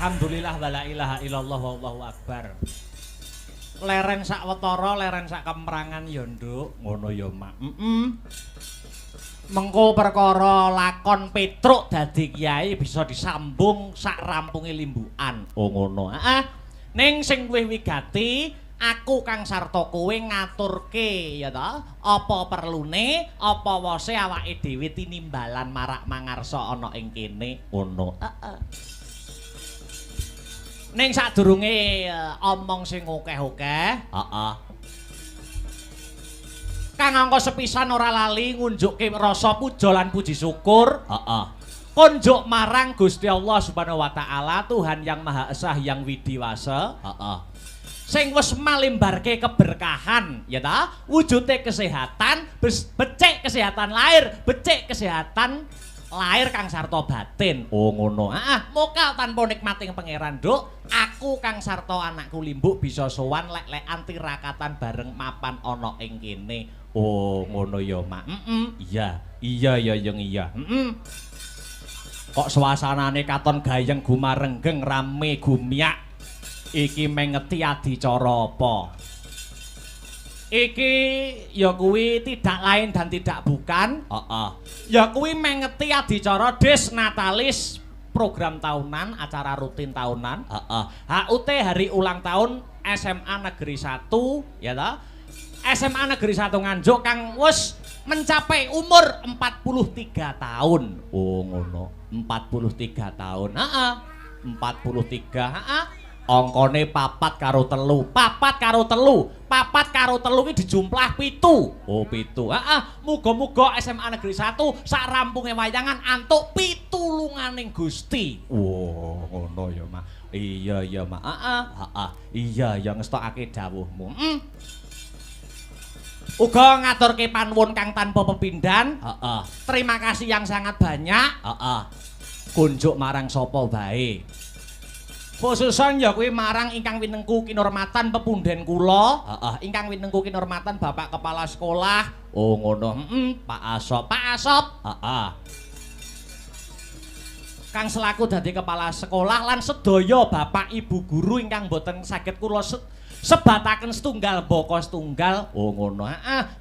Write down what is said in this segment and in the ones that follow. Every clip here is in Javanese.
Alhamdulillah wala ilaha illallah wallahu akbar. Leren sawetara, leren sak kemrangan ya nduk, ngono ya mak. Mengko perkara lakon Petruk dadi kiai bisa disambung sak rampunge limbukan. Oh ngono. Heeh. Ning sing luwih wigati aku Kang Sarta kowe ngaturke ya ta, apa perlune, apa wose awake dhewe tinimbalan marak mangarsa ana ing kene ngono. Heeh. Ning sadurunge omong sing akeh-akeh, heeh. Kang angka sepisan ora lali ngunjukke rasa puja lan puji syukur, heeh. Konjuk marang Gusti Allah Subhanahu wa taala, Tuhan yang Maha Esa yang Widiwasa, heeh. Sing wis malimbarke keberkahan, ya ta? Wujude kesehatan, becik kesehatan lahir, becik kesehatan lahir Kang Sarta batin. Oh ngono. Heeh, mokal tanpa nikmating pangeran, Nduk. Aku Kang Sarta anakku Limbuk bisa sowan lek-lekan tirakatan bareng mapan ana ing kene. Oh ngono ya, Mak. Iya. Iya ya yang iya. Kok suasanane katon gayeng gumarenggeng rame gumiak. Iki mengeti adicara apa? Iki ya kuwi tidak lain dan tidak bukan. Ya kuwi mengeti adicara Des Natalis, program tahunan, acara rutin tahunan. HUT hari ulang tahun SMA Negeri 1, ya ta? SMA Negeri 1 Nganjuk kang wis mencapai umur 43 tahun. Oh ngono, 43 tahun. 43. Angkane 4 karo 3. 4 karo 3. 4 karo 3 ki dijumplah 7. Oh 7. Muga-muga SMA Negeri 1 sak rampunge wayangan antuk pitulunganing Gusti. Oh ngono ya, Mak. Iya ya, Mak. Iya ya ngestokake dawuhmu. Uga ngaturke panuwun kang tanpa pepindhan. Terima kasih yang sangat banyak. Kunjuk marang sapa bae. Khususan ya kuwi marang ingkang winengku kinurmatan pepunden kula. Ingkang winengku kinurmatan Bapak Kepala Sekolah. Oh ngono. Pak Asop. Kang selaku dadi kepala sekolah lan sedaya Bapak Ibu guru ingkang boten saged kula sebataken setunggal baka setunggal. Oh ngono.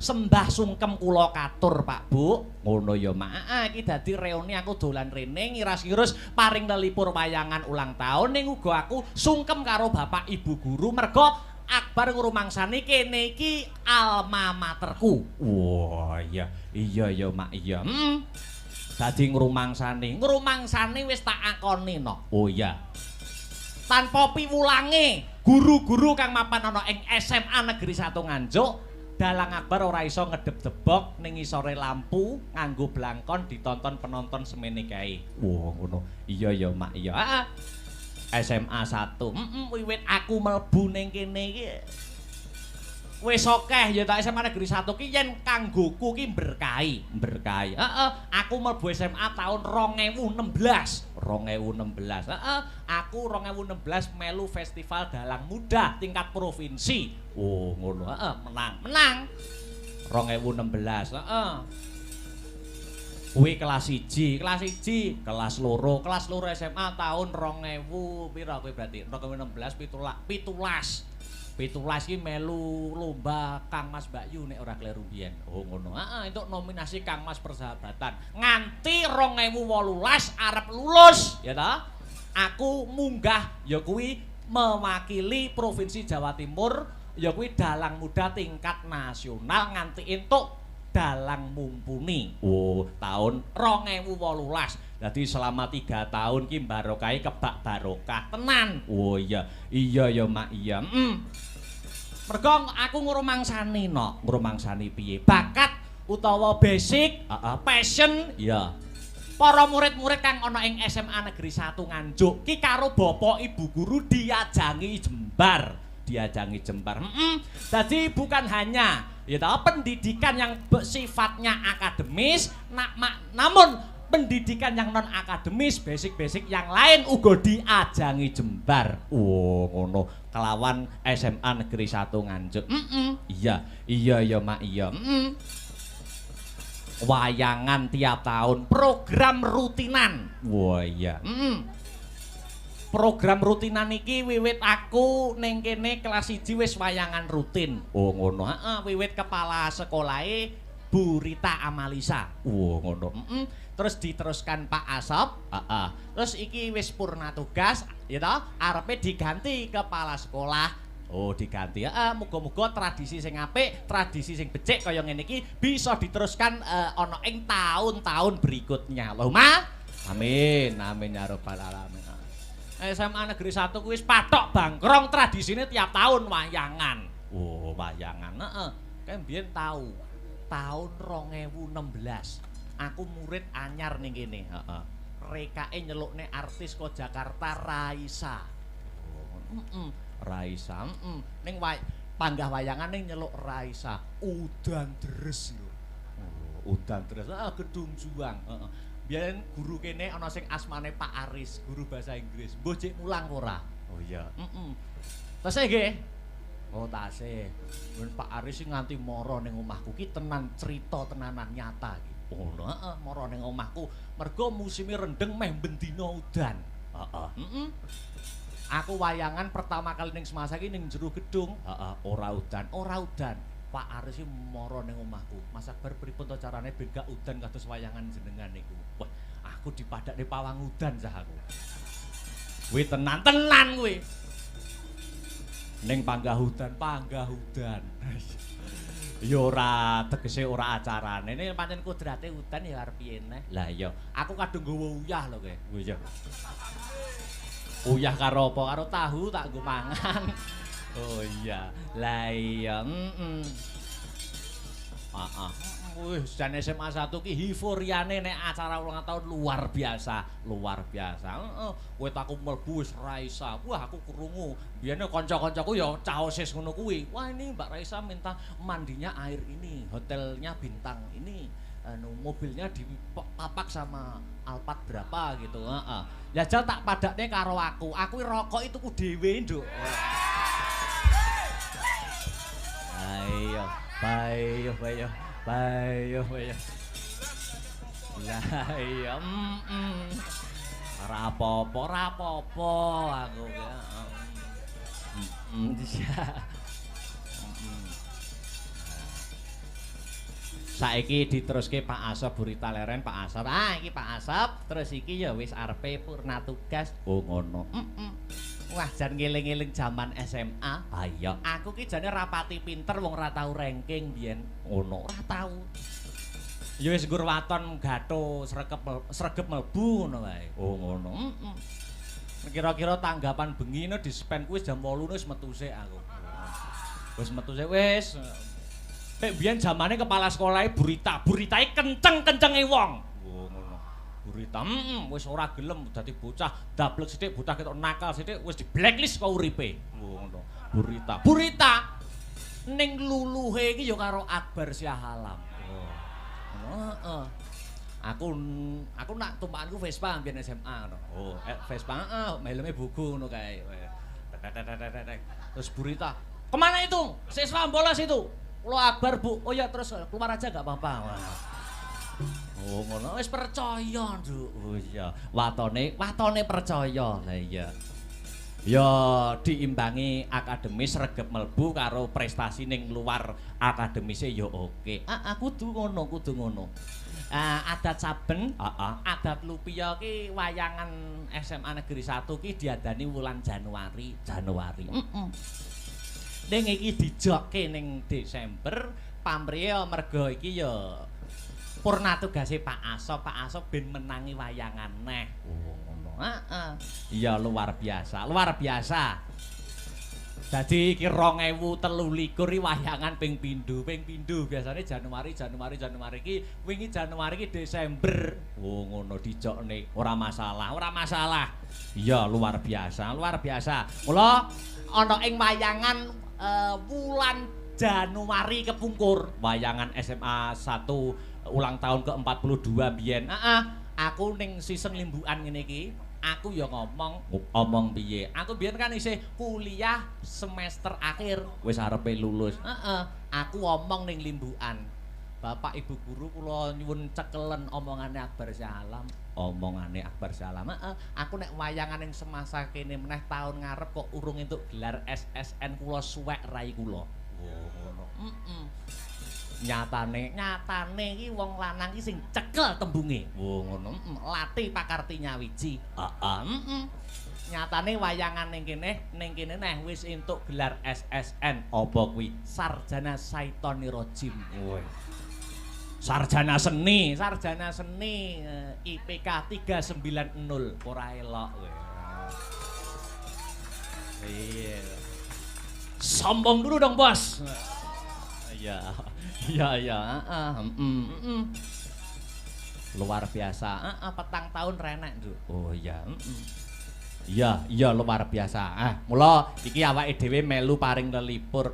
Sembah sungkem kula katur Pak Bu. Ngono ya Mak. Iki dadi reuni aku dolan rene ngiras-ngiras paring lelipur wayangan ulang tahun ning uga aku sungkem karo Bapak Ibu guru merga Akbar ngrumangsani kene iki alma materku. Wah iya. Iya ya Mak iya. Dadi ngrumangsani wis tak akoni no. Oh iya. Tanpa piwulange guru-guru kang mapan ana ing SMA Negeri 1 Nganjuk, Dalang Akbar ora iso ngedep-debok ning isore lampu nganggo blangkon ditonton penonton semene kae. Wah ngono. Iya ya Mak iya. SMA 1. Wiwit aku mlebu ning kene iki wis akeh ya ta SMA Negeri 1 ki yen kanggoku ki berkahi. Aku mlebu SMA tahun 2016. Aku 2016 melu festival dalang muda tingkat provinsi. Oh ngono. Menang. 2016. Kuwi kelas 1, kelas 2 SMA tahun 2000 pira kuwi berarti 2016 17 ki melu lomba Kang Mas Mbakyu nek ora kleru biyen. Oh ngono. Entuk nominasi Kang Mas Persahabatan. Nganti 2018 arep lulus, ya ta? Aku munggah ya kuwi mewakili Provinsi Jawa Timur, ya kuwi dalang muda tingkat nasional nganti entuk dalang mumpuni. Oh, tahun 2018. Jadi selama 3 tahun ki barokahe kebak barokah tenan. Oh iya. Iya ya Mak iya. Mergo aku ngrumangsani no. Ngrumangsani piye? Bakat utawa basic, passion ya. Para murid-murid kang ana ing SMA Negeri 1 Nganjuk ki karo bapak ibu guru diajangi jembar. Jadi bukan hanya ya pendidikan yang sifatnya akademis, namun pendidikan yang non akademis, basic yang lain uga diajangi jembar. Oh ngono. Kelawan SMA Negeri 1 Nganjuk. Iya ya Mak iya. Wayangan tiap tahun, program rutinan. Wah iya. Program rutinan iki wiwit aku ning kene kelas 1 wis wayangan rutin. Oh ngono. Wiwit kepala sekolahe Bu Rita Amalisa. Oh ngono. Terus diteruskan Pak Asop. Terus iki wis purna tugas, ya toh? Arepe diganti kepala sekolah. Oh diganti. Muga-muga tradisi sing apik, tradisi sing becik kaya ngene iki bisa diteruskan ana ing tahun-tahun berikutnya. Loh, Ma. Amin. Amin ya rabbal alamin. SMA Negeri 1 kuwi wis patok bangkrong tradisine tiap tahun wayangan. Oh, wayangan. Kan biyen tahu. Tahun 2016. Aku murid anyar ning kene, Rekake nyelukne artis kok Jakarta Raisa. Raisa. Ning panggah wayangan ning nyeluk Raisa. Udan deres lho. Udan deres. Gedung Juang. Biyen guru kene ana sing asmane Pak Aris, guru bahasa Inggris. Mbok cek mulang ora? Oh iya. Tasih nggih. Oh tasih. Mun Pak Aris sing nganti mara ning omahku ki tenan cerita tenanan nyata iki. Ngono, heeh, mara ning omahku mergo musime rendeng meh bendina udan. Heeh. Heeh. Aku wayangan pertama kali ning semasa iki ning jero gedung. Heeh, ora udan. Pak Aris iki mara ning omahku. Mas Akbar pripun to carane ben gak udan kados wayangan jenengan niku. Wah, aku dipadakne pawang udan sah aku. Kuwi tenan kuwi. Ning panggah udan. Ya ora tegese ora acarane. Ini pancen kudrate udan ya arep piye neh. Lah iya, aku kadung nggawa uyah lho kowe. Oh iya. Uyah karo apa? Karo tahu tak nggo mangan. Oh iya. Lah iya, Heeh. Wih, jan SMA 1 ki euforiane nek acara ulang tahun luar biasa. Heeh. Kowe tak aku mlebu wis Raisa. Wah, aku krungu. Biyene kanca-kancaku ya cah OSIS ngono kuwi. Wah, ini Mbak Raisa minta mandinya air ini, hotelnya bintang ini. Mobilnya dipapak sama Alphard berapa gitu. Heeh. Ya jal tak padakne karo aku. Aku rokok itu ku dhewe, Nduk. Ayo. Bayo. Lah iya, ora apa-apa aku ki. Saiki diteruske Pak Asep Burita Leren, Pak Asep. Ah, iki Pak Asep, terus iki ya wis arepe purna tugas. Oh ngono. Wah, jan ngeling-eling jaman SMA. Ah iya. Aku ki jane rapati pinter wong ora tau ranking biyen. Ngono, ora tau. Ya wis nggur waton gatho sregep mlebu ngono wae. Oh ngono. Kira-kira tanggapan bengi di spend kuwi jam 8 wis metu sik aku. Wis metu sik wis. Nek biyen zamane kepala sekolahe buritae kenceng-kencenge wong. Oh ngono. Burita, wis ora gelem dadi bocah dablek sithik, bocah ketok nakal sithik wis di blacklist kok uripe. Oh ngono. Burita ning luluhe iki ya karo Akbar Syahalam. Oh. Heeh. Aku nak tumpakanku Vespa mbiyen SMA ngono. Oh, Vespa helme buku ngono kae. Terus Burita, "Kemana itu? Siswa bolos itu." "Lo Akbar, Bu." "Oh ya, terus keluar aja gak apa-apa." Oh ngono wis percaya, Nduk. Oh iya, watone percaya. Lah iya. Ya diimbangi akademis regep mlebu karo prestasi ning luar akademise ya oke. Kudu ngono. Adat saben, adat Lupia ki wayangan SMA Negeri 1 ki diadani wulan Januari. Ning iki dijokke ning Desember, pamrih mergo iki ya purna tugase Pak Asop ben menangi wayangan neh. Oh ngono. Iya luar biasa. Dadi iki 2023 iki wayangan ping pindho. Biasane Januari iki wingi Januari iki Desember. Oh ngono dijokne. Ora masalah. Iya luar biasa. Mula ana ing wayangan wulan Januari kepungkur wayangan SMA 1 ulang tahun ke-42 biyen. Aku ning season limbukan ngene iki, aku ya ngomong piye. Aku biyen kan isih kuliah semester akhir, wis arepe lulus. Aku ngomong ning limbukan. Bapak Ibu guru kula nyuwun cekelen omongane Akbar Syahalam. Aku nek wayangan ning semasa kene meneh taun ngarep kok urung entuk gelar SSN kula suwek rai kula. Oh ngono. Nyatane iki wong lanang iki sing cekel tembunge. Oh ngono. Lati pakarti nyawiji. Nyatane wayangan ning kene neh wis entuk gelar SSN. Apa kuwi? Sarjana Syaitoni Rajim. Sarjana seni IPK 390. Ora elok kowe. Iya. Sombong dulu dong, Bos. Iya. Luar biasa. Petang tahun renek, Nduk. Oh iya. Iya, luar biasa. Mula iki awake dhewe melu paring lelipur.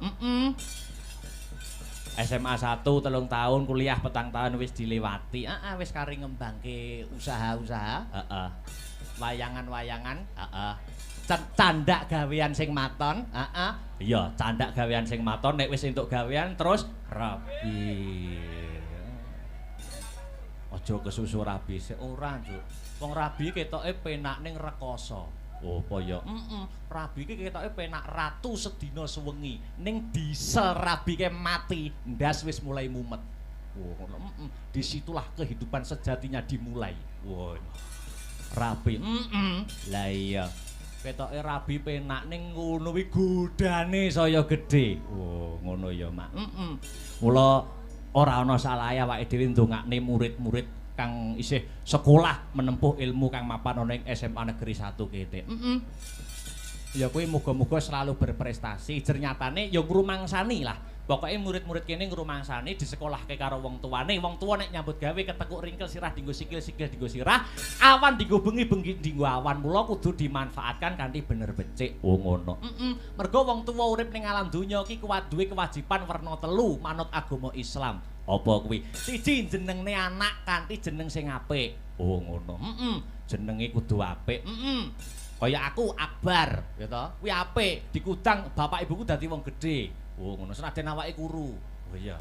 SMA 1 3 tahun, kuliah petang tahun wis dilewati. Wis kari ngembangke usaha-usaha. Wayangan-wayangan. Candak gawean sing maton. Iya, candak gawean sing maton nek wis entuk gawean terus rapi. Aja kesusu rabi sik ora, Cuk. Wong rabi ketoke penak ning rekoso. Oh, apa ya? Rabi iki ketoke penak ratu sedina sewengi. Ning diesel rabi ke mati, ndas wis mulai mumet. Oh, ngono. Disitulah kehidupan sejatinya dimulai. Wah. Rabi. Lah iya. Ketoke rabi penak ning ngono kuwi godane saya gedhe. Oh, ngono ya, Mak. Mula ora ana salahe awake dhewe ndongakne murid-murid kang isih sekolah menempuh ilmu kang mapan ana ing SMA Negeri 1 kete. Ya kuwi muga-muga selalu berprestasi. Ternyatane ya ngrumangsani lah. Pokoke murid-murid kene ngrumangsani disekolahke karo wong tuane. Wong tua nek nyambut gawe ketekuk ringkel sirah dinggo sikil dinggo sirah, awan dinggo bengi dinggo awan. Mula kudu dimanfaatkan kanthi bener becik. Oh ngono. Mergo wong tua urip ning alam donya iki kuwat duwe kewajiban werna 3 manut agama Islam. Apa kuwi? Siji jenengne anak kanthi jeneng sing apik. Oh ngono. Jenenge kudu apik. Kaya aku Akbar, ya toh. Kuwi apik, dikudang bapak ibuku dadi wong gedhe. Oh ngono, senajan awake kuru. Oh iya.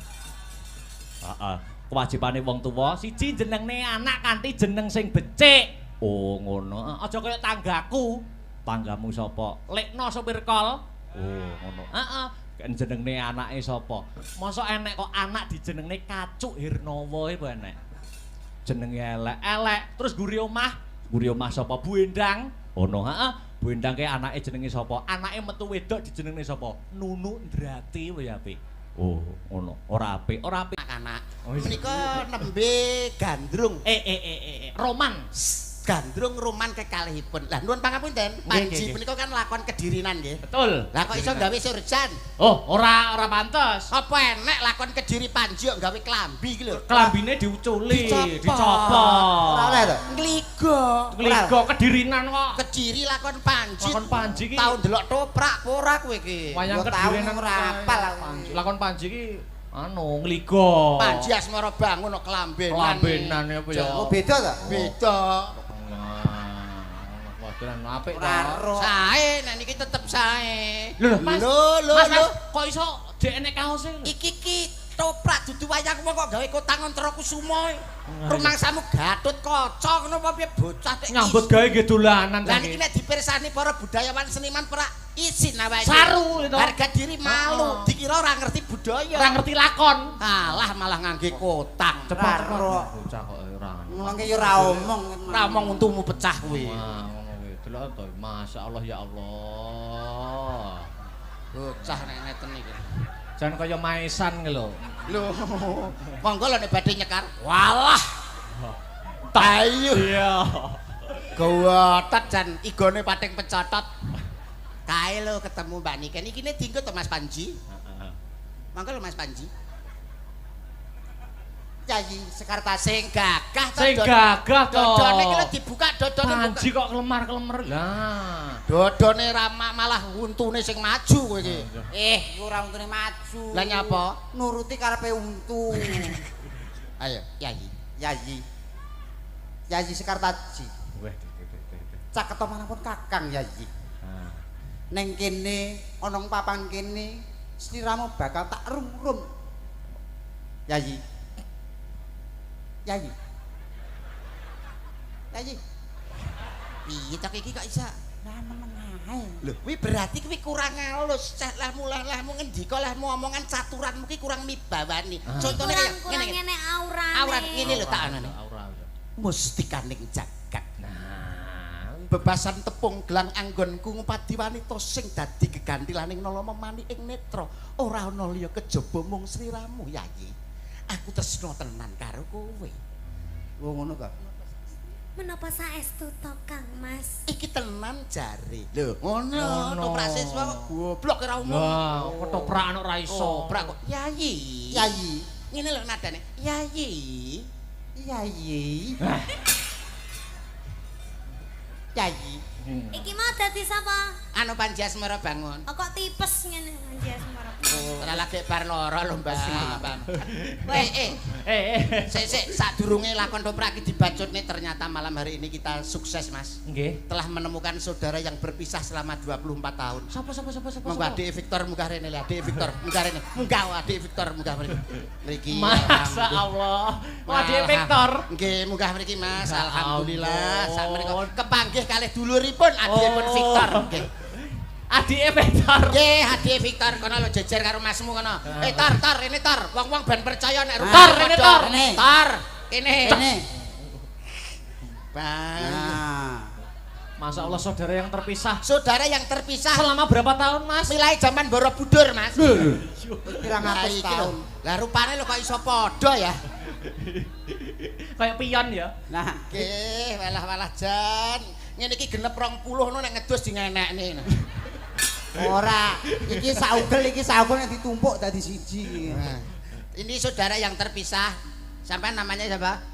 Heeh. Kewajibane wong tuwa siji jenengne anak kanthi jeneng sing becik. Oh ngono. Aja kaya tanggaku. Tanggamu sapa? Lekno sopir kol. Oh ngono. Heeh. Kan jenengne anake sapa? Mosok enek kok anak dijenengne Kacuk Hirnawa apa enek? Jenenge elek. Terus guri omah. Guri omah sapa? Bu Endang. Ono, heeh. Bu Endang ki anake jenenge sapa? Anake metu wedok dijenengne sapa? Nunu Ndrati wae apik. Oh, ngono. Ora apik, ora apik. Anak. Menika nembe gandrung. Roman. Gandrung Roman kekalihipun. Lah nuwun pangapunten. Panji menika kan lakon kedirinan nggih. Betul. Lah kok iso gawe surjan? Oh, ora pantes. Apa enek lakon Kediri Panji kok gawe klambi iki lho. Klambine diuculi, Dicopot. Ora oleh to? Ngligo kedirinan kok. Kediri lakon Panji. Lakon Panji iki tau ndelok toprak ora kowe iki? Wayang kedirinan ora apal lakon Panji iki anu ngligo. Panji Asmara Bangun kok klambenan. Klambenan apa ya? Oh beda ta? Beda. Waduh apik to. Sae nek niki tetep sae. Lho, Mas. Mas kok iso dhek enek kaose lho. Iki toprak dudu wayang wong kok gawe kotang Antara Kusuma. Rumangsamu Gatut Kaca ngono apa piye bocah tek. Nyambut gawe nggih dolanan Lah niki nek dipirsani para budayawan seniman para isin awake. Saru itu. Harga diri malu, dikira ora ngerti budaya. Ora ngerti lakon. Alah malah ngangge kotang. Cepet bocah kok ora. Mengke ya ora omong. Ora omong untumu pecah kuwi. Delok to, masyaallah ya Allah. Bocah nek ngeten iki. Jan kaya maesan ki lho. Lho, monggo lho nek badhe nyekar. Walah. Tayu. Iya. Gowotot jan igone pating pecotot. Kae lho ketemu Mbak Niken iki ne dienggo to Mas Panji. Heeh. Monggo lho Mas Panji. Yayi Sekarta sing gagah to. Sing gagah to. Dodone iki lho dibuka dodone. Panji kok kelemar-kelemar. Lah. Dodone rama malah untune sing maju kowe iki. Ora untune maju. Lah nyapa? Nuruti karepe untu. Ayo, Yayi. Yayi Sekartaji. Weh. Caketa manapun Kakang Yayi. Neng kene ana papan kene sliramu bakal tak rum-rum. Yayi. Piye tak iki kok iso? Lah meneng ae. Lho, kuwi berarti kuwi kurang alus. Lahmu ngendika lahmu omongan caturanmu ki kurang mibawani. Contone kaya ngene aurane. Aurat ngene lho tak anane. Aura. Mustikaning jagat. Nah, bebasan tepung gelang anggonku ngupadi wanita sing dadi gegantilaning nala memani ing netra. Ora ana liya kejaba mung sliramu, Yayi. Aku tresna tenan karo kowe. Oh ngono ta. Menapa saestu to Kang Mas? Iki tenan jare. Lho, ngono. Toprak siswa kok goblok ora umum. Wah, ketoprak ora iso. Toprak kok Yayi. Ngene lho nadane. Yayi. Iki mau dadi sapa? Anu Panji Asmara Bangun. Kok tipes ngene Panji Asmara. Ora lagi bar loro lho, Mbak. Sik sadurunge lakon doprak iki dibacutne ternyata malam hari ini kita sukses, Mas. Nggih. Telah menemukan saudara yang berpisah selama 24 tahun. Sapa? Munggah Adik Victor munggah rene lho, Adik Victor munggah rene. Munggah Adik Victor munggah mriki. Masa Allah. Adik Victor. Nggih, munggah mriki, Mas. Alhamdulillah. Sak menika kepanggih kalih duluripun adikipun Victor. Nggih. Adike Victor. Nggih, adik Victor kono lho jejer karo masmu kono. Tor, rene Tor. Wong-wong ben percaya nek Tor, rene Tor. Tor, kene. Nah, Bang. Masa Allah saudara yang terpisah. Saudara yang terpisah Selama berapa tahun, Mas? mulai zaman Borobudur, Mas. pirang atus tahun. Lah rupane lho kok iso padha ya. Kayak pion ya. Nah, Nggih, walah jan. Ngene iki genep 20 no nek ngedus dingenekne. ora. Iki saugel nek ditumpuk dadi siji. Nah, ini saudara yang terpisah. Sampai namanya siapa?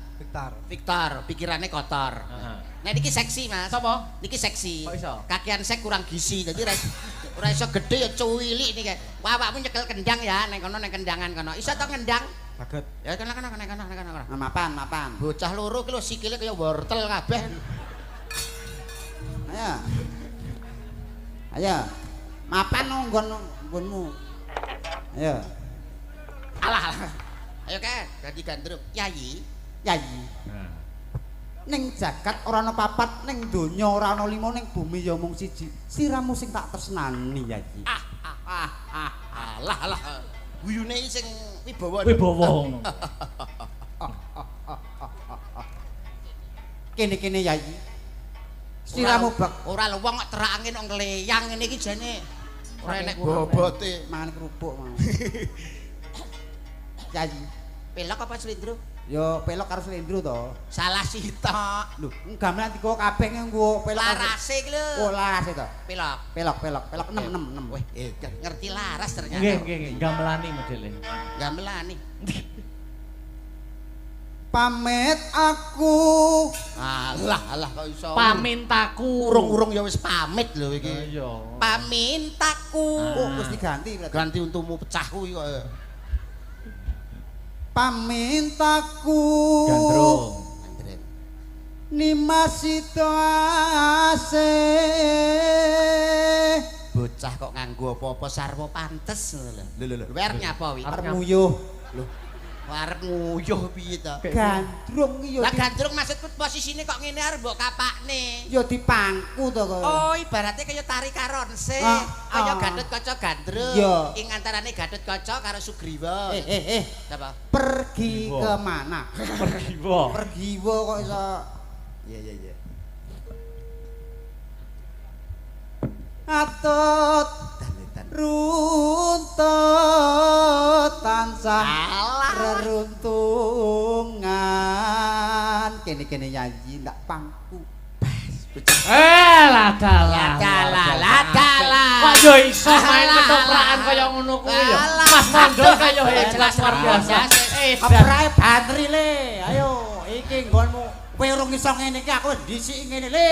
Victor, pikirannya kotor. Nah niki seksi, Mas. Sapa? Niki seksi. Kok iso? Kakian sek kurang gizi. Jadi ora iso gede ya cuwili niki. Wah, awakmu nyekel kendang ya neng kono neng kendangan kono. Iso to kendang? Saged. Ya kono. Nah, mapan. Bocah loro ki lho sikile kaya wortel kabeh. Ayo. Mapan no nggonmu. Ayo. Alah. Ayo ke, dadi gandrung. Yayi. Ning jagat ora ana papat, ning donya ora ana lima, ning bumi ya mung siji. Siramu sing tak tresnani, Yayi. Alah. Guyune sing wibawa. Wibawa. Kene Yayi. Siramu bak Ora lho wong kok terak angin kok ngleyang ngene iki jane. Ora enek bobote. mangan kerupuk mau. Yayi. Pelok apa slendro? Yo pelok karo slendro to. Salah sitok. Lho, gamelan digawa kabeh nggo pelok. Larase iki lho. Oh, larase to. Pelok. Pelok 6. Weh, ngerti laras ternyata. Nggih, gamelani modele. Gamelani. Pamit aku. Alah kok iso. Pamintaku. Urung-urung ya wis pamit lho iki. Iya. Pamintaku. Oh, wis diganti berarti. Ganti untumu pecah kuwi kok. Pamintaku. Gandrung. Nimasito ase. Bocah kok nganggo apa-apa sarwa pantes lho. Lho. Wer nyapa wi? Arep nguyuh. Lho. Arep nguyuh piye to? Gandrung iki Lah yo gandrung maksudku posisine kok ngene arep mbok kapakne. yo dipangku to kok. Oh, ibaratnya kaya tari karonse. Kaya Gatotkaca gandrung. Iya. Ing antarane Gatotkaca karo Sugriwa. Apa? Pergi Pergiwa. kemana? Pergiwa kok iso. Iya. Atut Daletan. runtut tansah Alah. reruntungan. Kene nyanyi ndak pangku. Ladalah. Kok yo iso main ketoprakan kaya ngono kuwi ya. Mas Mondol kaya hebat luar biasa. Keprae bantri le. Ayo, iki nggonmu. Kowe urung iso ngene iki aku dhisik ngene le.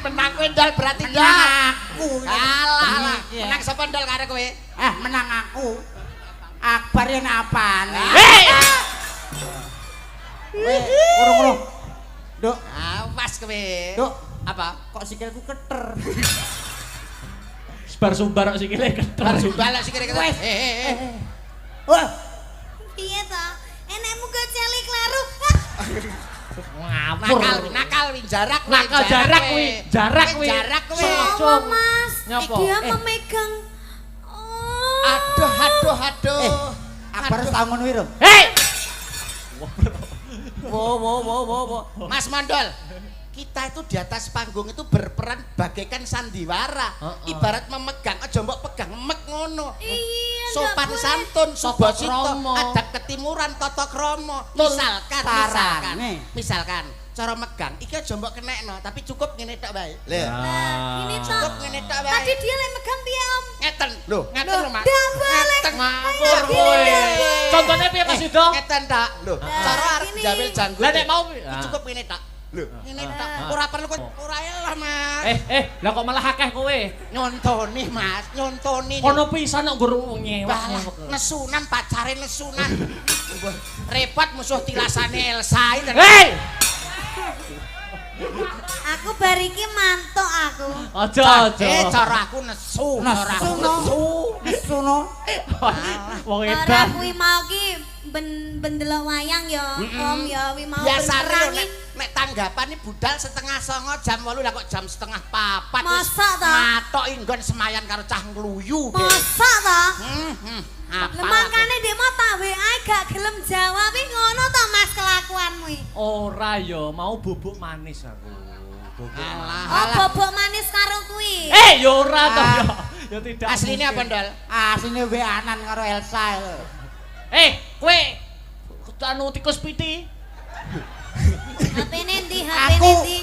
Menang kowe ndal berarti Menang aku. Alah. Iya. Menang sapa ndal karo kowe? Menang aku. Akbar yen apane? Urung. Duk, Awas kowe. Duk. Apa? Kok sikilku keter. Sebar sumbar kok sikile keter. Langsung balak sih kira-kira. Wes. Wah. Piye to? Enekmu gak celi kleru. Ngapur. Nakal wi jarak Jarak kuwi. Apa, Mas? Nyapa? Dia memegang. Oh. Aduh. Akbar wis tau ngono wi, Rum. Hei! Wo. Mas Mondol. Kita itu di atas panggung itu berperan bagaikan sandiwara. Ibarat memegang, aja mbok pegang mek ngono. Iya. Sopan nggak boleh. santun, sobo Tata sito, krama. adab ketimuran, tata krama. Tarane. Misalkan, cara megang, iki aja mbok kenekno, tapi cukup ngene tok bae. Nah, ini toh. Cukup ngene tok bae. Tadi dia lagi megang piye, Om? Ngeten. Lho, ngeten lho, Mak. Dah balik. Ngeten. Ngapur kowe. Contohnya piye Mas Yudo? Ngeten tok. Lho, Nah, cara arep gini. jamil janggut. Lah nek mau iki cukup ngene tok. Lho, ngene tok. Ora perlu ora elah, Mas. Lah kok malah akeh kowe? Nyontoni, Mas, nyontoni. Kono pisan kok guru nyewak. Nesunan pacare nesunan. Repot musuh tilasane Elsa iki. Hei! Aku bar iki mantuk aku. Aja. Cara aku nesu, cara aku nesu. Nesuno. Wong Ora edan. kuwi mau ki ben delok wayang ya, Om ya wi mau Biasane berperang lho, iki. nek tanggapan iki budal 3:30 jam 8 lah kok jam 3:30. Masa ta? Matok nggon semayan karo cah ngluyu. Masa ta? Apa? Makane ndek mau tak WA gak gelem jawab iki ngono ta Mas kelakuanmu iki. Ora ya, mau bubuk manis aku. Oh, bobok manis karo kuwi. Ya ora to ya. Ya tidak. Asline apa, Ndol? Asline weanan karo Elsa. Kowe anu tikus piti. HP-ne ndi? HP-ne ndi?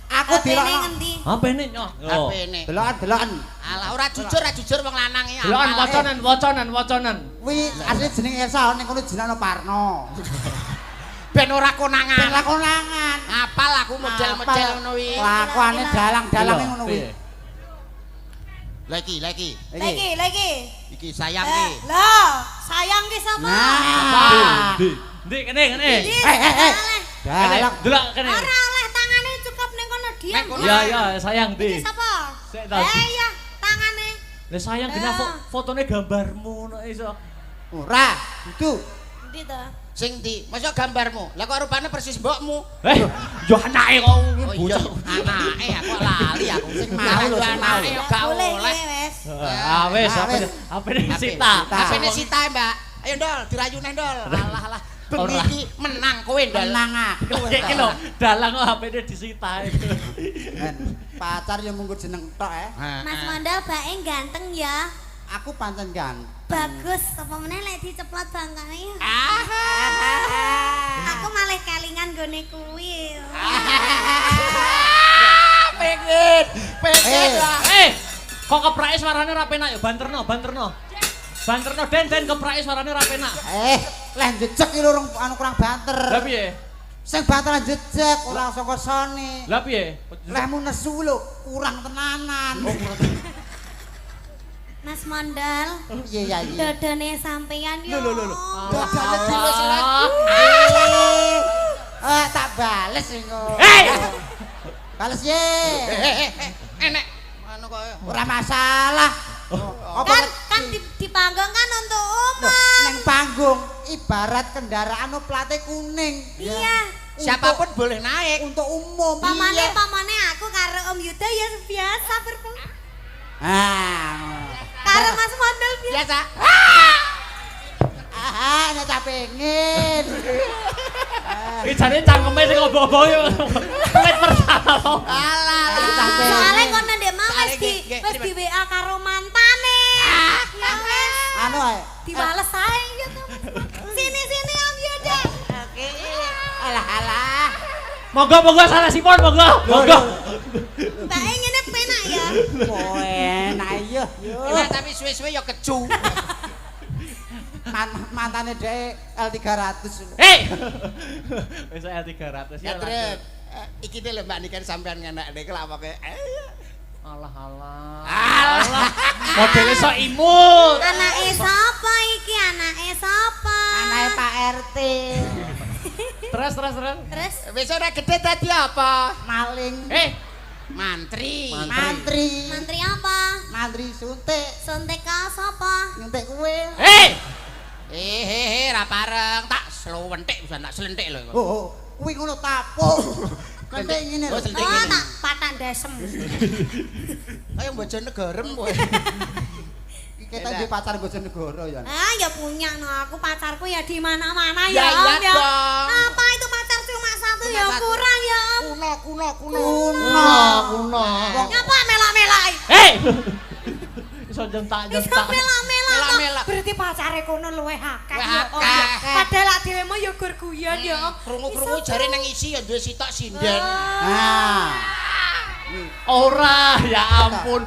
Aku HP-ne dilok. ngendi? HP-ne nyoh. HP-ne. Delokan. Alah ora jujur wong lanang iki. Delokan wacanan. Kuwi asli jeneng Elsa ning kono jenenge Parno. Ben ora konangan. Ben konangan. Apal aku model-model ngono kuwi. Lakuane dalang-dalange ngono kuwi. Lagi. Lagi. Iki sayang iki. Lah, sayang ki sapa? Nah. Ndi kene. Dalang. Delok kene. Ora oleh tangane cukup ning kono diam. Ya sayang Iki ndi. sapa? Sik ta. Iya, tangane. Lah sayang kena fotone gambarmu nek iso. Ora, itu. Ndi to? Sing ndi? Masa gambarmu? Lah kok rupane persis mbokmu. Yo anake kok Oh iya, anake aku lali aku. Sing mau lho anake yo gak Boleh oleh. iki wis. Wis HP-ne Sita. HP-ne Sita, Mbak. Ayo Ndol, dirayune Ndol. Alah. Bengi iki menang kowe Ndol. Menang aku. Iki lho, dalang kok HP-ne disita. Pacar yo munggo jeneng tok Mas Mondal bae ganteng ya. Aku pancen ganteng. Bagus, apa meneh lek diceplot bangkane. Aku malah kelingan gone kuwi. Pengen lah. Kok keprake suarane ra penak ya banterno. Banterno den keprake suarane ra penak. Leh jejeg iki lho anu kurang banter. Lah piye? Sing banter jejeg ora saka sone. Lah piye? Lehmu nesu lho kurang tenanan. Mas Mondal. Iya. Dodone sampeyan yo. Dodone dhewe sih. Tak bales engko. Bales ye. Enek anu kok Ora masalah. Kan di panggung kan untuk umum. Neng panggung ibarat kendaraan plate kuning. Iya. siapapun boleh naik untuk umum. Pamane aku karo Om Yuda ya biasa berpengalaman. Karo Mas Mondal biasa. Nek tak pengen. Iki jane cangkeme sing obo-obo yo. Wis pertama. Alah. Soale kono ndek mau wis di WA karo mantane. Ya wis. Anu ae. Dibales ae ya to. Sini Om Yuda. Oke. Alah. Monggo salah sipon monggo. Mbak ngene penak ya. Oh, enak iya. Enak tapi suwe-suwe ya keju. Mantane dhek L300. Wis L300 ya. Terus iki lho Mbak Niken sampean ngenek nek lawoke. Alah. Modele sok imut. Anake sapa iki? Anake sapa? Anake Pak RT. Terus. Terus Wis ora gede dadi apa? Maling. Mantri. mantri apa? Mantri suntik. Suntik ka sapa? Nyuntik kowe. Ra pareng tak slewentik bisa tak selentik lho. Oh, kuwi ngono tapuk. Kentik ngene lho. Oh, selentik Oh, ngene. tak patak desem. Kayak Bojonegorem kowe. Kita di pacar Bojonegoro ya. Ya punya no aku pacarku ya di mana-mana Ya, ya. iya Om, ya. dong. Apa itu pacar cuma satu Cuma ya satu. kurang ya Om. Kuno. Ngapa melak-melak? Iso jentak. Bisa melak-melak. Melak-melak. Berarti pacare kono luwih akeh Luwih ya Om. ya. akeh. Padahal lak dhewe mah ya gur guyon ya Om. Krungu-krungu jare nang isi ya duwe sitok sinden. Nah, Ora, ya ampun.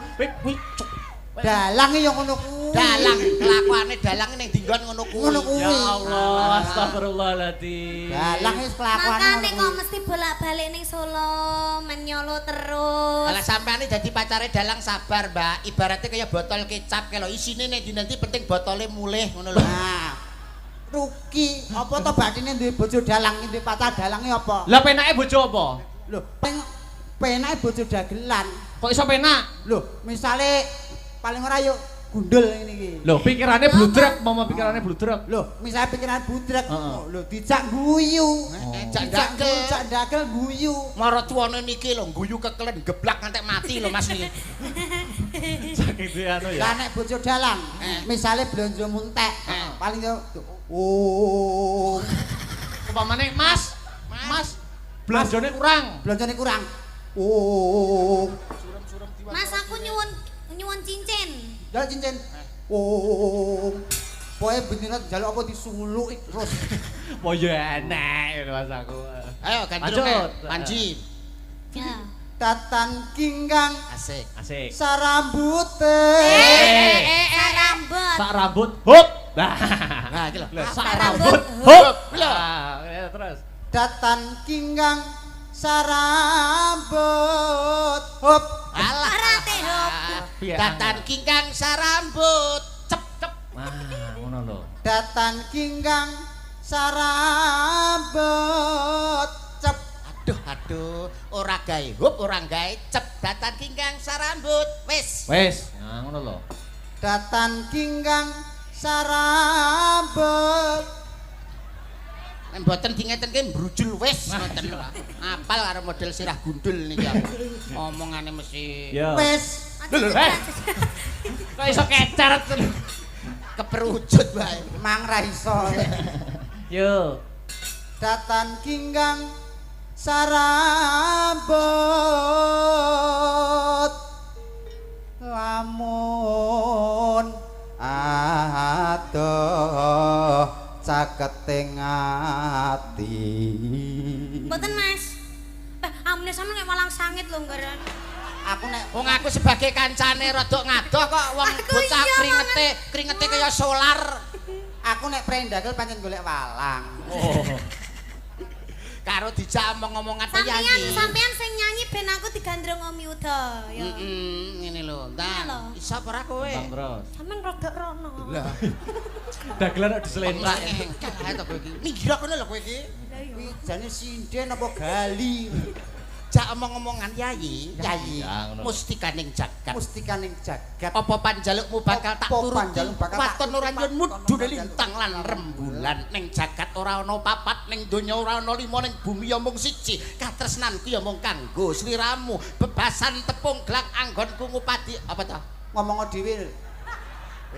dalang yo ngono kuwi. kuwi. Dalang kelakuane dalang ning dinggon ngono kuwi. Ngono kuwi. Ya Allah, astagfirullahaladzim. Dalang wis kelakuane. Makane kok mesti bolak-balik ning Solo, menyolo terus. Alah sampeane dadi pacare dalang sabar, Mbak. Ibaratnya kaya botol kecap kalau isine nek nanti penting botolnya mulih ngono lho. Nah, Ruki, apa to bathine duwe bojo dalang, duwe pacar dalange apa? Lah penake bojo apa? Lho, penake bojo dagelan. Kok iso penak? Lho, misale paling ora yuk gundul ngene iki. Loh, pikirannya bludrek, mama pikirannya bludrek. Lho, misale pikiran budrek, Heeh. lho dijak guyu. Jak dagel guyu. Mara tuwane niki lho guyu kekelen geblak ngantek mati lho Mas niki. Saking anu ya. Lah nek bojo dalang, misale blonjo muntek, paling yo oh, Upamane Mas, belanjane kurang. blonjone kurang. Oh, Mas aku nyuwun cincin. jalan cincin. Oh, pokoke bendina njaluk apa disuluk terus. Oh ya enak Mas aku. Ayo ganti Lanjut. Panji. Ya. Tatan kinggang Asik. Asik. sarambute. Sarambut. Sak rambut, hop. Nah, iki lho. Sak rambut, rambut, hop. Lho. Ya terus. Datan kinggang sarambut. Hop. Alah. Arate hop. Piye Datan kingkang sarambut. Cep. Nah, ngono lho. Datan kinggang sarambut. Cep. Aduh, ora gawe hup, ora gawe cep. Datan kingkang sarambut. Wis. Wes, nah ngono lho. Datan kinggang sarambut. Nek mboten dingeten ki brujul wis ngoten lho. Apal karo model sirah gundul niki aku. Omongane mesti Ya. Wis. Kok iso kecer. keperujut bae. Mang ra iso. Yo. Datan kinggang sarambut. Lamun adoh caketing ati. Mboten Mas. Amune sampe nek malang sangit lho nggaran. Aku nek Wong aku sebagai kancane rada ngadoh kok wong Aku bocah iya, kringete kaya solar. aku nek prendagel pancen golek walang. Oh. Karo dijak omong-omongan penyanyi. Sampean sing nyanyi ben aku digandrung Om Yuda ya. Ngene lho. Iya lho. Nah, iso apa ora kowe? Bang terus. Sampean rada rono. Lah, Dagelan kok ora diselentak. engkel ae to kowe iki. Minggir kono lho kowe iki. Kuwi jane sinden apa gali? Jak omong-omongan yayi, Yayi. Ya, ngono. mustikaning jagat. Mustikaning jagat. Apa panjalukmu bakal tak Apa turuti? panjaluk bakal tak Waton ora turuti? nyun mudune lintang lan rembulan ning jagat ora ana papat ning donya ora ana lima ning bumi ya mung siji. Katresnanku ya mung kanggo sliramu. Bebasan tepung glak anggonku ngupadi apa to? Ngomong dhewe.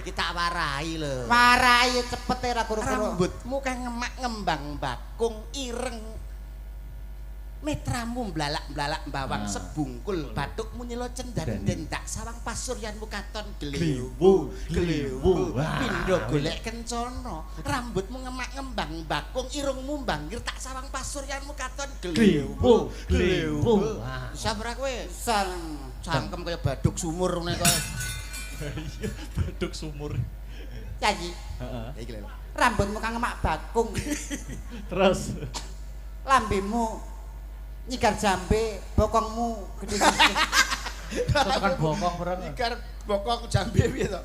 Iki tak warai lho. Marai cepet ra guru-guru. Rambutmu kang ngemak ngembang bakung ireng. Metramu mblalak-mblalak bawang sebungkul batukmu nyelo cendan-den tak sawang pasuryanmu katon glewu pindho golek kencana rambutmu ngemak ngembang bakung irungmu mbangkir tak sawang pasuryanmu katon glewu sabar kowe Sang cangkem kaya baduk sumur ngene kok Baduk sumur. Yayi. Heeh. iki lho Rambutmu kang ngemak bakung. Terus. Lambemu nyigar jambe, bokongmu gede sithik. Tekan bokong bareng. ikar bokong jambe piye to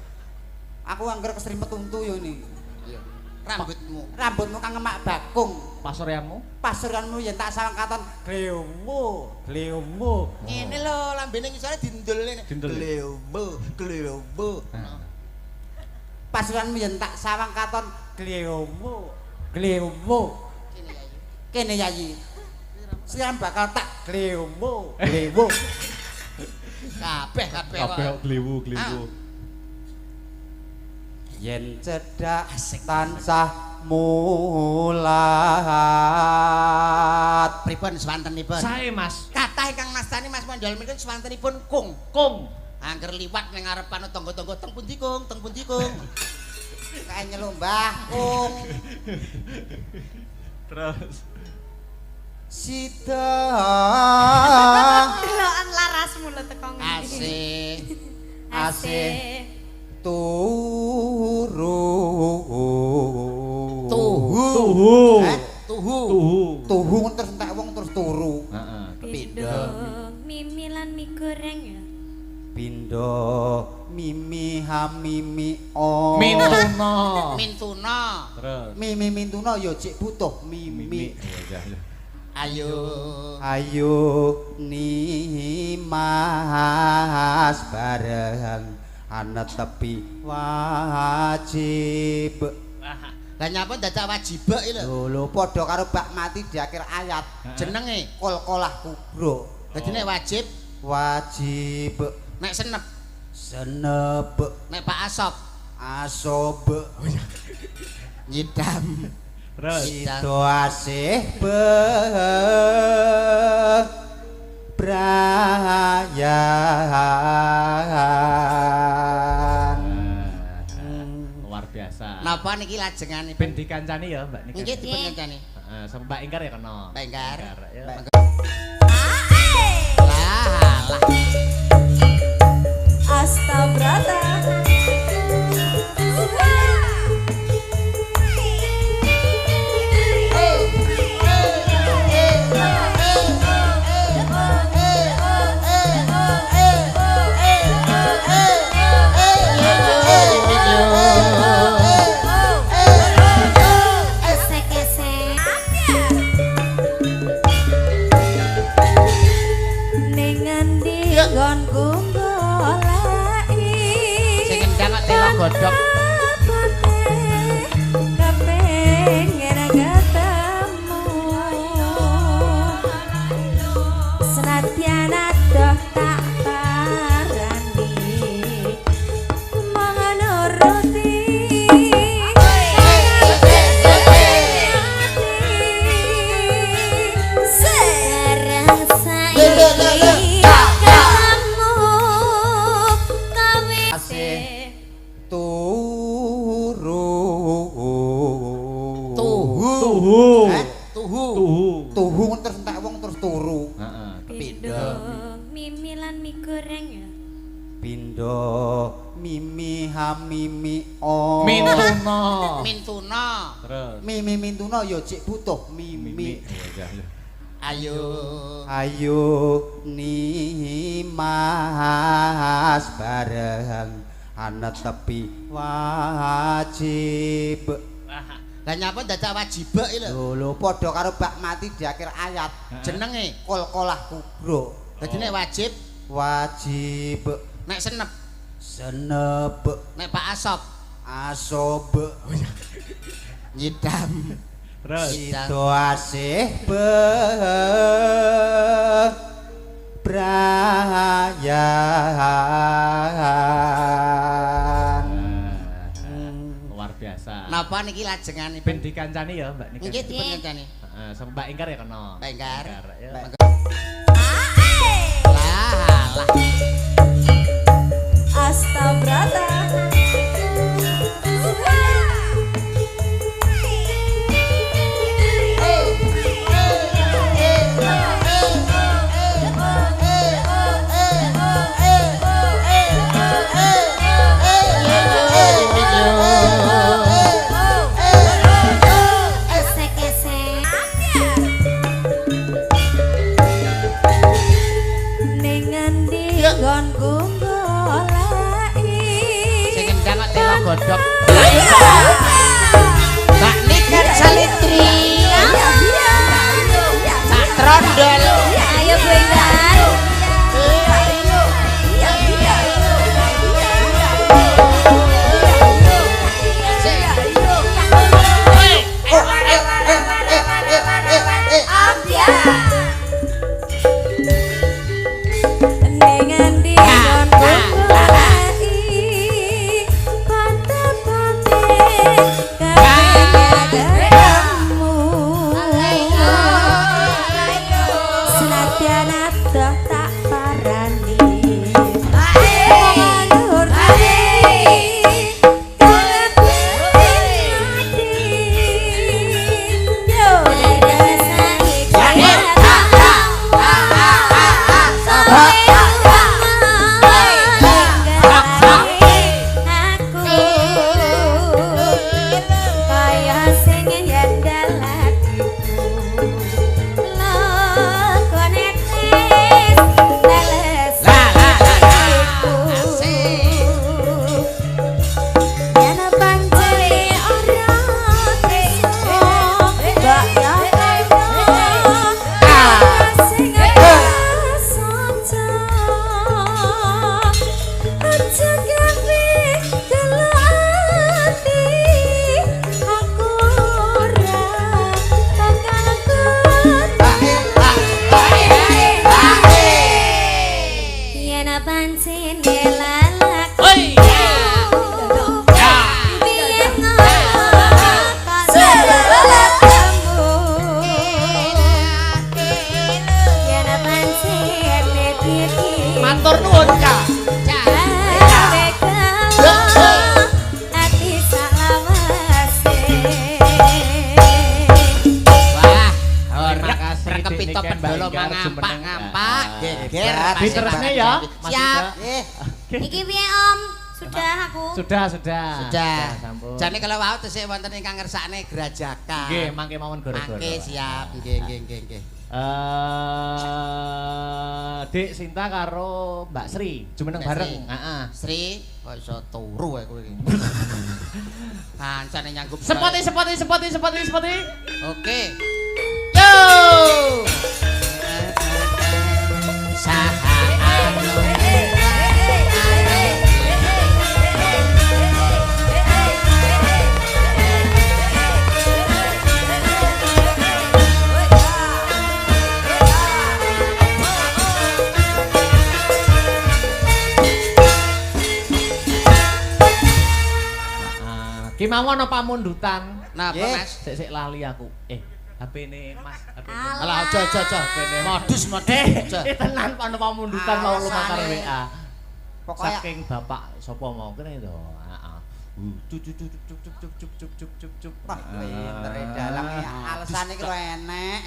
Aku angger keserimpet untu yo ini. iya rambutmu Rambutmu kang ngemak bakung. Pasuryanmu? Pasuranmu yen tak sawang katon glemu. ngene lho lambene ngisore dindulne Dindul. glewu Pasuranmu yen tak sawang katon glemu. Kene yayi. Siam bakal tak glemu. kabeh Kabeh kok glewu. Yen cedak Asik. tansah mulat. pripun swantenipun Sae Mas. kathah ingkang mastani Mas Mondol menika swantenipun kung Kung. angger liwat ning ngarepan tangga-tangga teng pundi kung Kae nyeluk Mbah Kung. Terus. Sida Delokan larasmu lho teko ngene. asik asih tu Tuhu. Tuhu. Tuhu terus entek wong terus turu. Heeh. Pindho. Mimi lan mie goreng ya. Pindho mimi hamimi o. Mintuna. Terus. Mimi mintuna ya cek butuh mimi. Ayo. Ayo nimas bareng ana tepi wajib. Lah nyapa dadak wajib iki lho. Lho padha karo bak mati di akhir ayat. Jenenge Kol-kolah kubro. dadi nek wajib, Wajib nek senep, senep nek Pak Asop asob nyidam. Terus. Itu asih bebrayan. Luar biasa. Napa niki lajenganipun? Ben dikancani ya, Mbak Nika. Nggih dipun kancani. Heeh, sama Mbak Ingkar ya kena. Mbak Ingkar. ya. Lah. Astabrata. Godhog kepengin ketemu senadyan adoh tak parani manganuruti serang saiki kamu kawit Tuhu terus entek wong terus turu. Heeh. pindho. Mimi lan mie goreng ya. Pindho mimi hamimi o. Mintuna. Terus. Mimi mintuna ya cek butuh mimi. Ayo. Ayo nimas bareng ana tepi wajib. Lah nyapa dadak wajib iki lho. Lho padha karo bak mati di akhir ayat. Jenenge Kol-kolah kubro. dadi nek wajib, Wajib nek senep, senep nek Pak Asop asob nyidam. Terus. itu asih bebrayan. Luar biasa. Napa niki lajenganipun? Ben dikancani ya, Mbak Nika. Nggih dipun kancani. Heeh, sama Mbak Ingkar ya kena. Mbak Ingkar. ya. Lah. Astabrata. Godhog. Mbak Nika Salitri. Tak trondol. Ayo Bu Ingkar. Siap. Diterusne ya. Mas Siap. Ida. Iki piye Om? Sudah aku. Sudah. Sampun. Jane kalau wau tesih wonten ingkang ngersakne grajakan. Nggih, mangke mawon gara-gara. Mangke siap. Nggih. Dik Sinta karo Mbak Sri, jumeneng Mbak bareng. Sri. Heeh. Sri, kok iso turu kowe iki. Kancane nyanggup. Sepoti. Oke. Yo! Ki mawon apa mundutan? Napa, Mas? Sik lali aku. HP-ne Mas, HP-ne. Alah, aja. Modus. Tenan apa mundutan mau lumakar WA. Pokoknya Saking bapak sapa mau kene to. Heeh. Cuk. wah pinter dalang ya. Alasane iki lho enek.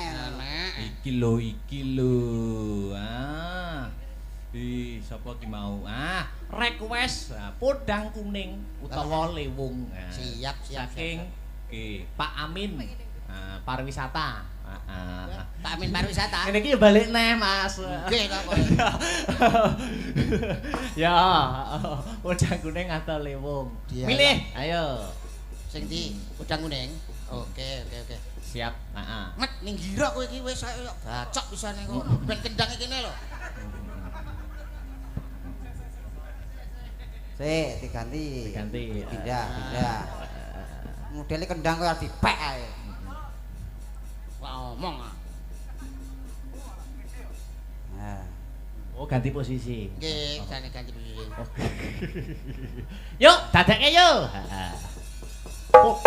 Iki lho. Sapa ki mau? Request podang kuning utawa lewung. Siap. Saking Pak Amin. Pariwisata. Pak Amin pariwisata. Ini iki balik neh, Mas. Nggih kok. Ya, podang kuning atau lewung. Milih, ayo. Sing ndi? Udang kuning. Oke. Siap. Met ning gira kowe iki wis bacok pisane kok. Ben kendang iki kene lho. Sik diganti. Pindah. Modele kendang kok dipek ae. Wah omong. Nah. Oh, ganti posisi. Nggih, jane ganti posisi. Yuk, dadekke yuk. Oh.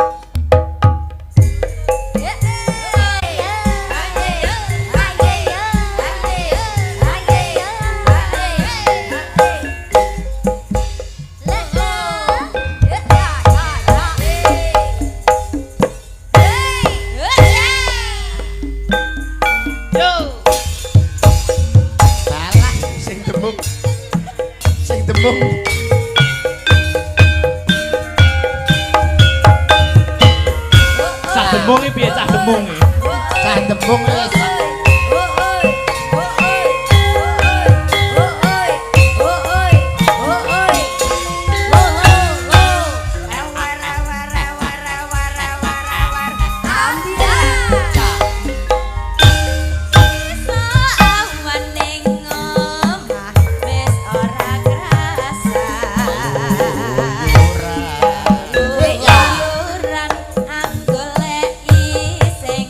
Cah demung iki piye cah demung iki? Cah dembung wis. Sing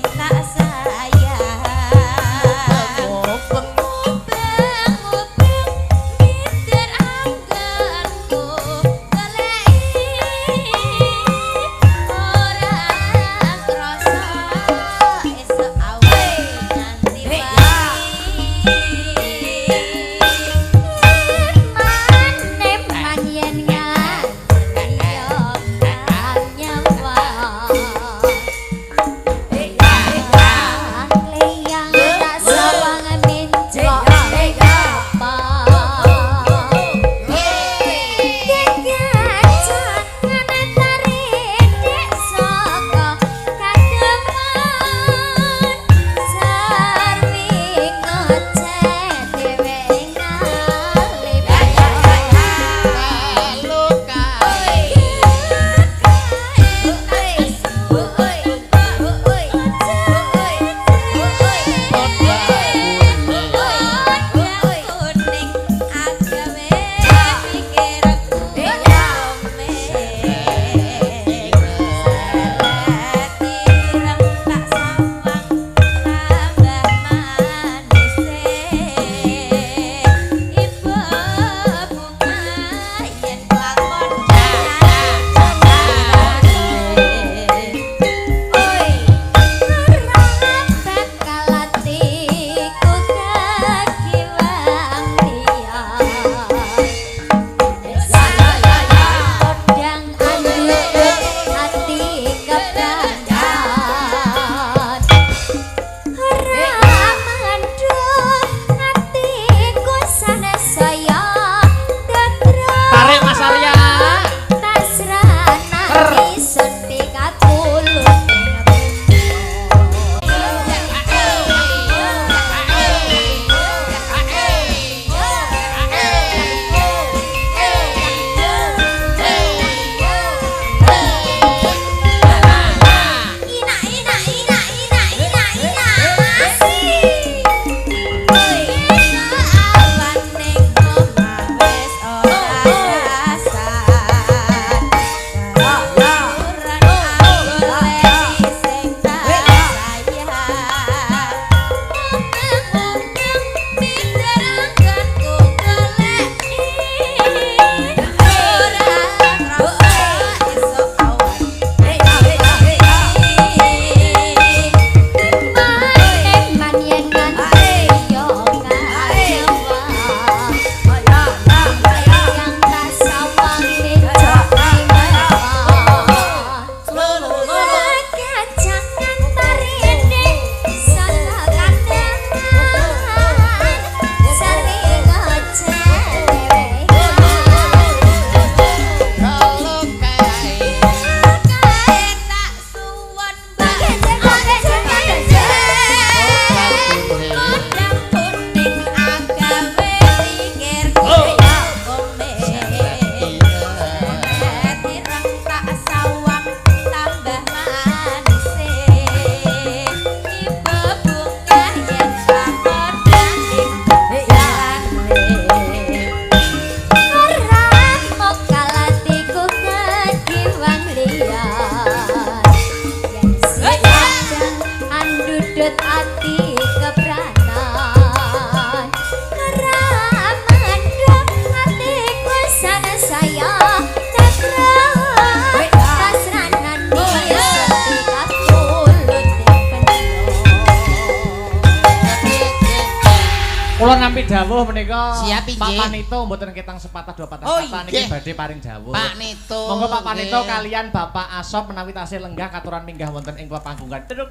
nampi dawuh menika. Siap inggih. Pak Panito mboten ketang sepatah dua patah kata niki badhe paring dawuh. Pak Nito. Monggo Pak Panito kalian Bapak Asop menawi tasih lenggah katuran minggah wonten ing panggungan. Tuduk.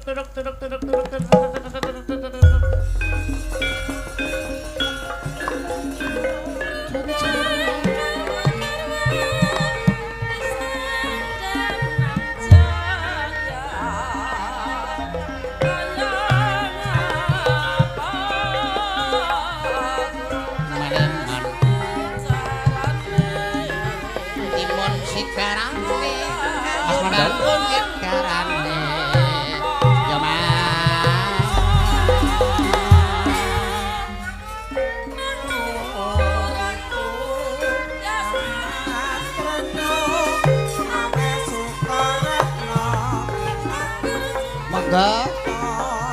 Monggo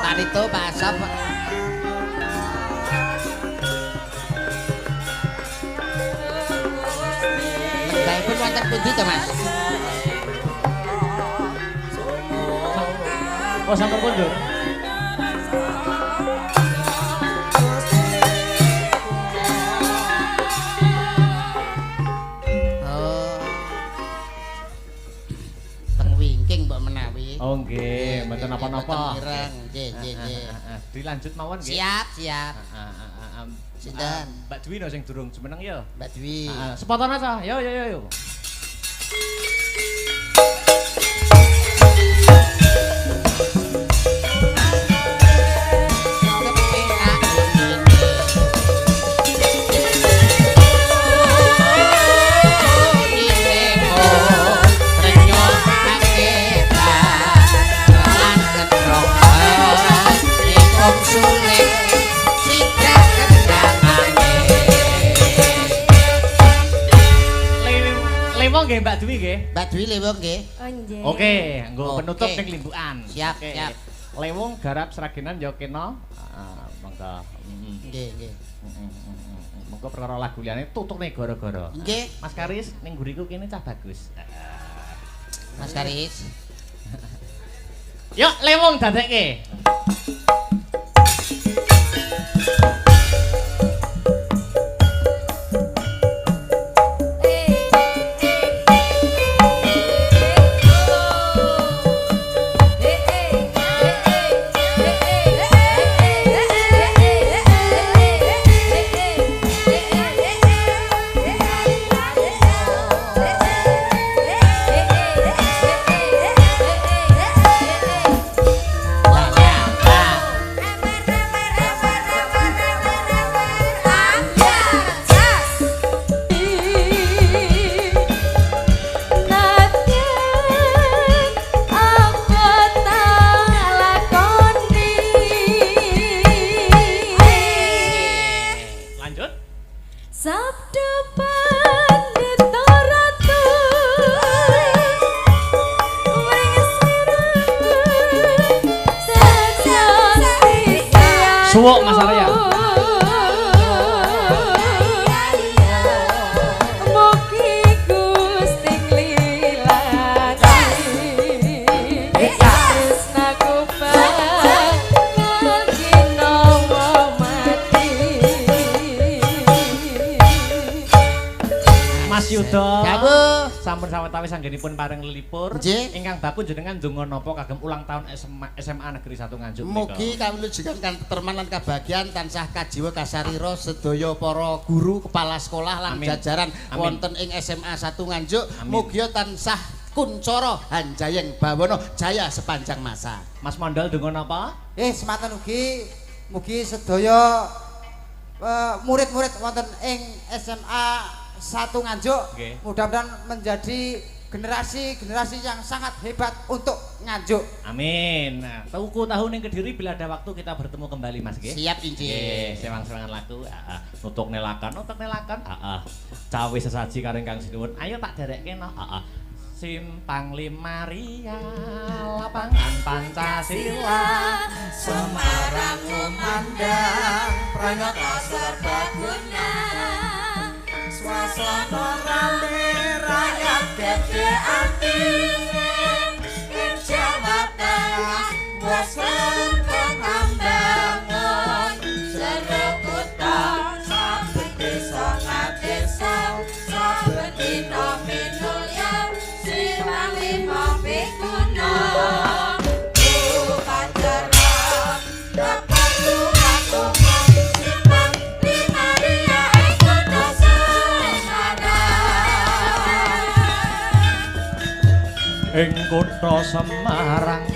Panito Pak Asop. Lenggahipun wonten pundi to Mas? Oh sampun pun Oh nggih, mboten napa-napa. Nggih. Dilanjut mawon nggih. Siap. Sinten? Mbak Dwi no sing durung jumeneng ya. Mbak Dwi. Sepotone ta? Yo. Nggih Mbak Dwi nggih. Mbak Dwi lewung nggih. Oh nggih. Oke, nggo penutup ning limbukan. Siap. Lewung garap seragenan ya kena. Monggo. Nggih. Monggo perkara lagu liyane tutukne gara-gara. Nggih. Mas Karis ning mburiku kene cah bagus. Mas Karis. Yuk lewung dadekke. Suwuk Mas Arya. Mugi Gusti nglilani tresnaku bakal kinawa mati. Mas Yuda. Dawuh. Sampun sawetawis anggenipun paring lelipur. Nggih. Ingkang baku jenengan ndonga napa kagem ulang tahun SMA Negeri 1 Nganjuk menika. Mugi kawujudan kan keterman lan kabahagiaan tansah kajiwa kasarira sedaya para guru, kepala sekolah lan jajaran wonten ing SMA 1 Nganjuk. Mugi tansah kuncara hanjayeng bawana jaya sepanjang masa. Mas Mondol ndonga napa? Sematen ugi mugi sedaya murid-murid wonten ing SMA 1 Nganjuk mudah-mudahan menjadi generasi yang sangat hebat untuk Nganjuk. Amin. Nah, tuku tahun yang Kediri bila ada waktu kita bertemu kembali Mas nggih. Siap inggih. Sewang-sewangan lagu. Nutuk nelakan. Cawe sesaji karo Kang Sinuwun. Ayo tak derekke no. Simpang 5 Ria lapangan Pancasila Semarang memandang Pranyata serbaguna Suasana rame rakyat gede ati ing Jawa Tengah bosen pengambangan Jero kota kalima pikuna upacara keperluan umum simpan linaria ikut ing kutha Semarang